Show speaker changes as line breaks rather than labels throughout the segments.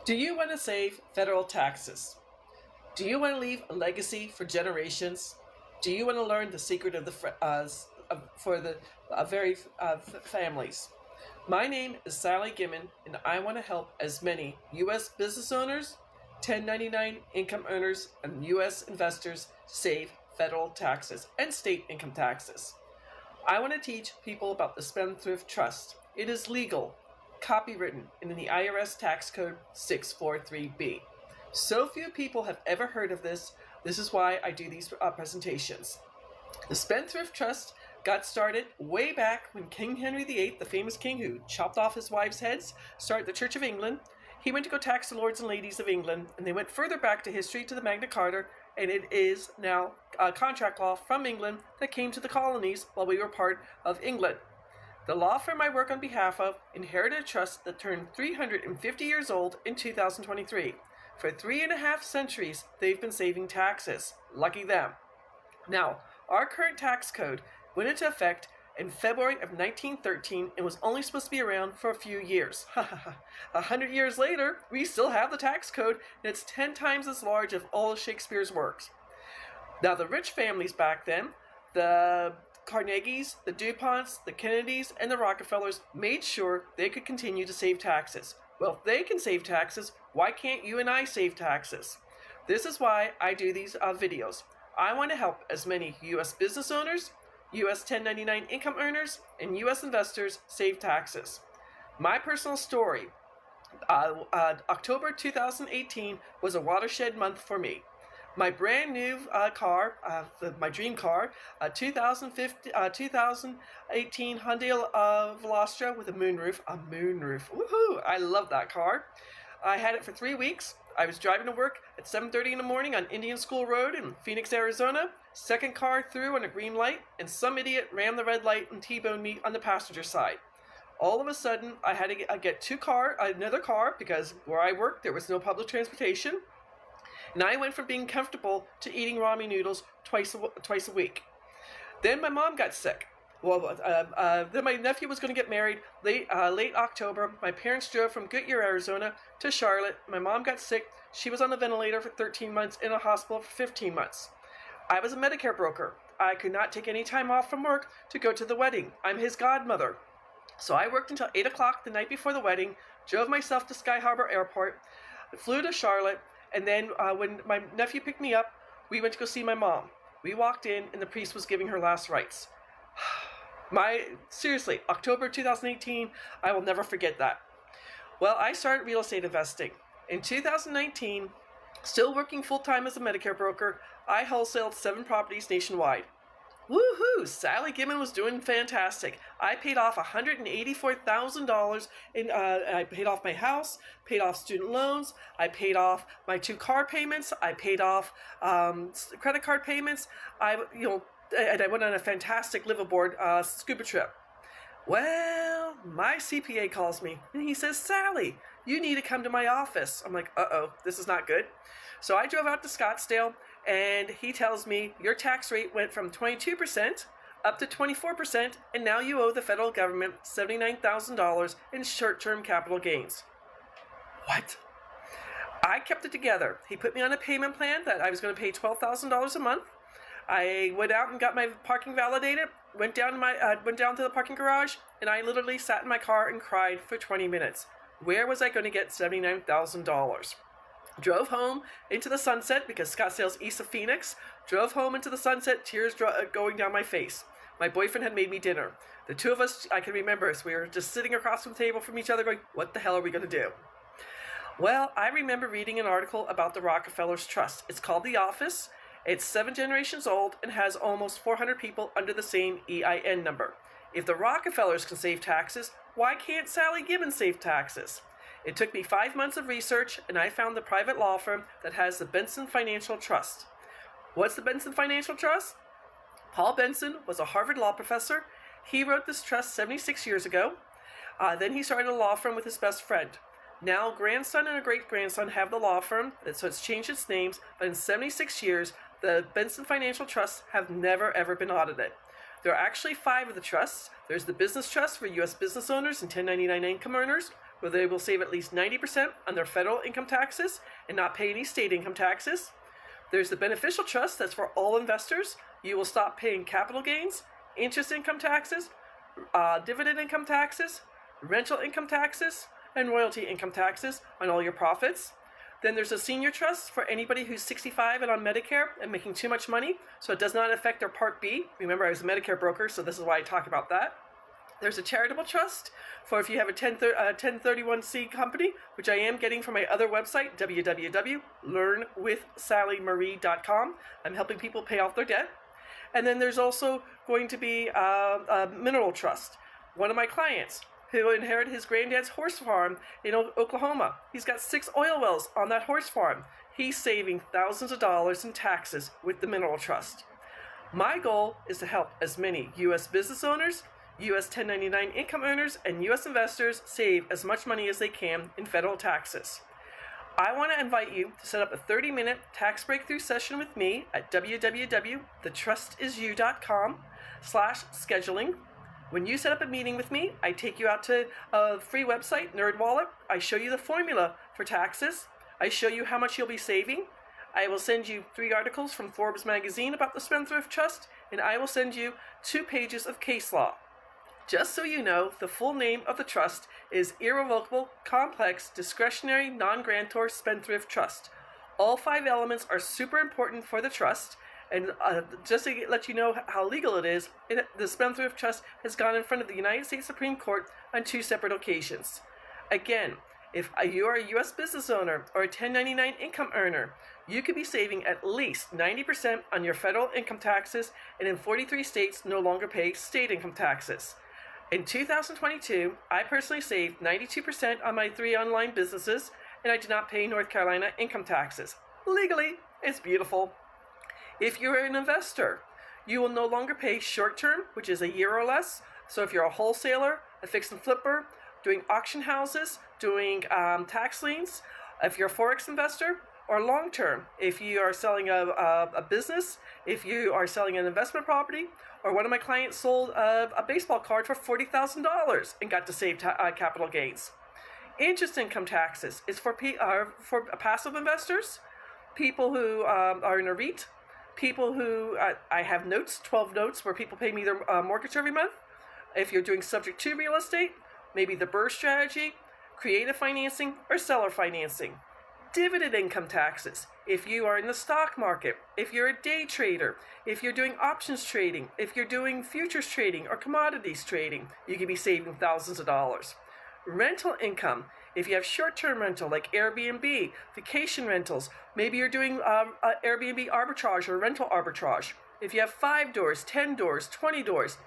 Do you want to save federal taxes? Do you want to leave a legacy for generations? Do you want to learn the secret of for the very families? My name is Sally Gimmon, and I want to help as many U.S. business owners, 1099 income earners, and U.S. investors save federal taxes and state income taxes. I want to teach people about the Spendthrift Trust. It is legal, copywritten, and in the IRS Tax Code 643B. So few people have ever heard of this. This is why I do these presentations. The Spendthrift Trust got started way back when King Henry VIII, the famous king who chopped off his wives' heads, started the Church of England. He went to go tax the lords and ladies of England, and they went further back to history to the Magna Carta, and it is now contract law from England that came to the colonies while we were part of England. The law firm I work on behalf of inherited a trust that turned 350 years old in 2023. For 3.5 centuries, they've been saving taxes. Lucky them. Now, our current tax code went into effect in February of 1913 and was only supposed to be around for a few years. 100 years later, we still have the tax code, and it's 10 times as large as all of Shakespeare's works. Now, the rich families back then, the Carnegies, the DuPonts, the Kennedys, and the Rockefellers made sure they could continue to save taxes. Well, if they can save taxes, why can't you and I save taxes? This is why I do these videos. I want to help as many U.S. business owners, U.S. 1099 income earners, and U.S. investors save taxes. My personal story, October 2018 was a watershed month for me. My brand new car, my dream car, 2018 Hyundai Veloster with a moonroof. Woohoo! I love that car. I had it for 3 weeks. I was driving to work at 7:30 in the morning on Indian School Road in Phoenix, Arizona. Second car through on a green light, and some idiot ran the red light and T-boned me on the passenger side. All of a sudden, I had to get another car, because where I worked, there was no public transportation. And I went from being comfortable to eating ramen noodles twice a week. Then my mom got sick. Well, then my nephew was going to get married late October. My parents drove from Goodyear, Arizona to Charlotte. My mom got sick. She was on the ventilator for 13 months, in a hospital for 15 months. I was a Medicare broker. I could not take any time off from work to go to the wedding. I'm his godmother. So I worked until 8 o'clock the night before the wedding, drove myself to Sky Harbor Airport, flew to Charlotte, and then when my nephew picked me up, we went to go see my mom. We walked in, and the priest was giving her last rites. Seriously, October 2018, I will never forget that. Well, I started real estate investing. In 2019, still working full-time as a Medicare broker, I wholesaled 7 properties nationwide. Woohoo! Sally Gimmon was doing fantastic. I paid off $184,000 I paid off my house, paid off student loans, I paid off my 2 car payments, I paid off credit card payments. And I went on a fantastic liveaboard scuba trip. Well, my CPA calls me and he says, "Sally, you need to come to my office." I'm like, uh-oh, this is not good. So I drove out to Scottsdale, and he tells me, "Your tax rate went from 22% up to 24%, and now you owe the federal government $79,000 in short-term capital gains." What? I kept it together. He put me on a payment plan that I was going to pay $12,000 a month. I went out and got my parking validated, went down to the parking garage, and I literally sat in my car and cried for 20 minutes. Where was I going to get $79,000? Drove home into the sunset, because Scottsdale's east of Phoenix. Drove home into the sunset, tears going down my face. My boyfriend had made me dinner. The two of us, I can remember, so we were just sitting across from the table from each other going, what the hell are we going to do? Well, I remember reading an article about the Rockefellers Trust. It's called The Office. It's 7 generations old and has almost 400 people under the same EIN number. If the Rockefellers can save taxes, why can't Sally Gimmon save taxes? It took me 5 months of research, and I found the private law firm that has the Benson Financial Trust. What's the Benson Financial Trust? Paul Benson was a Harvard law professor. He wrote this trust 76 years ago. Then he started a law firm with his best friend. Now, grandson and a great-grandson have the law firm, so it's changed its names, but in 76 years, the Benson Financial Trusts have never, ever been audited. There are actually 5 of the trusts. There's the Business Trust for U.S. business owners and 1099 income earners, where they will save at least 90% on their federal income taxes and not pay any state income taxes. There's the beneficial trust that's for all investors. You will stop paying capital gains, interest income taxes, dividend income taxes, rental income taxes, and royalty income taxes on all your profits. Then there's a senior trust for anybody who's 65 and on Medicare and making too much money, so it does not affect their Part B. Remember, I was a Medicare broker, so this is why I talk about that. There's a charitable trust for if you have a 1031C company, which I am getting from my other website, www.learnwithsallymarie.com. I'm helping people pay off their debt. And then there's also going to be a mineral trust. One of my clients who inherited his granddad's horse farm in Oklahoma. He's got 6 oil wells on that horse farm. He's saving thousands of dollars in taxes with the mineral trust. My goal is to help as many U.S. business owners, U.S. 1099 income earners, and U.S. investors save as much money as they can in federal taxes. I want to invite you to set up a 30-minute tax breakthrough session with me at www.thetrustisyou.com/scheduling. When you set up a meeting with me, I take you out to a free website, NerdWallet. I show you the formula for taxes. I show you how much you'll be saving. I will send you 3 articles from Forbes magazine about the Spendthrift Trust, and I will send you 2 pages of case law. Just so you know, the full name of the trust is Irrevocable, Complex, Discretionary, Non-Grantor Spendthrift Trust. All 5 elements are super important for the trust. And just to let you know how legal it is, the Spendthrift Trust has gone in front of the United States Supreme Court on 2 separate occasions. Again, if you are a U.S. business owner or a 1099 income earner, you could be saving at least 90% on your federal income taxes, and in 43 states no longer pay state income taxes. In 2022, I personally saved 92% on my 3 online businesses, and I did not pay North Carolina income taxes. Legally, it's beautiful. If you're an investor, you will no longer pay short-term, which is a year or less. So if you're a wholesaler, a fix and flipper, doing auction houses, doing tax liens, if you're a forex investor, or long-term, if you are selling a business, if you are selling an investment property, or one of my clients sold a baseball card for $40,000 and got to save capital gains. Interest income taxes is for passive investors, people who are in a REIT, people who, I have notes, 12 notes where people pay me their mortgage every month. If you're doing subject to real estate, maybe the BRRRR strategy, creative financing, or seller financing. Dividend income taxes, if you are in the stock market, if you're a day trader, if you're doing options trading, if you're doing futures trading or commodities trading, you could be saving thousands of dollars. Rental income, if you have short-term rental like Airbnb, vacation rentals, maybe you're doing Airbnb arbitrage or rental arbitrage. If you have 5 doors, 10 doors, 20 doors,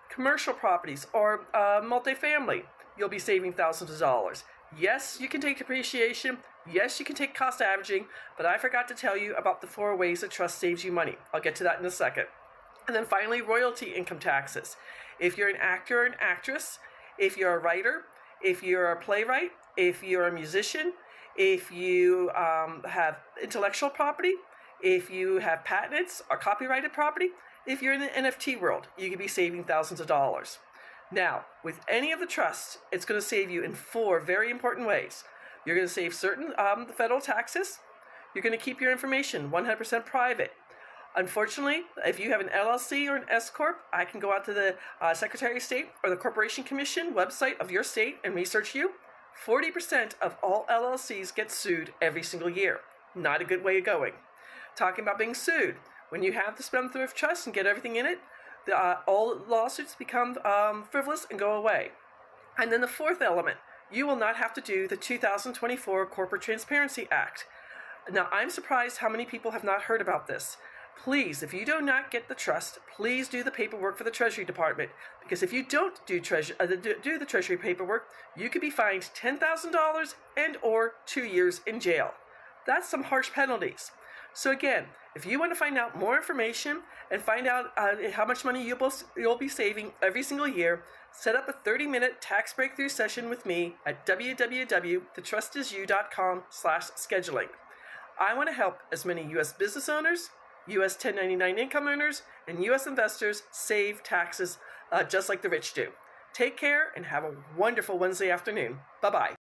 commercial properties or multifamily, you'll be saving thousands of dollars. Yes, you can take depreciation. Yes, you can take cost averaging, but I forgot to tell you about the 4 ways a trust saves you money. I'll get to that in a second. And then finally, royalty income taxes. If you're an actor or an actress, if you're a writer, if you're a playwright, if you're a musician, if you have intellectual property, if you have patents or copyrighted property, if you're in the NFT world, you could be saving thousands of dollars. Now, with any of the trusts, it's going to save you in 4 very important ways. You're going to save certain federal taxes. You're going to keep your information 100% private. Unfortunately, if you have an LLC or an S-Corp, I can go out to the Secretary of State or the Corporation Commission website of your state and research you. 40% of all LLCs get sued every single year. Not a good way of going. Talking about being sued. When you have the Spendthrift Trust and get everything in it, all lawsuits become frivolous and go away. And then the 4th element, you will not have to do the 2024 Corporate Transparency Act. Now, I'm surprised how many people have not heard about this. Please, if you do not get the trust, please do the paperwork for the Treasury Department. Because if you don't do the Treasury paperwork, you could be fined $10,000 and or 2 years in jail. That's some harsh penalties. So again, if you want to find out more information and find out how much money you'll be saving every single year, set up a 30-minute tax breakthrough session with me at www.thetrustisyou.com/scheduling. I want to help as many U.S. business owners, U.S. 1099 income earners, and U.S. investors save taxes just like the rich do. Take care and have a wonderful Wednesday afternoon. Bye-bye.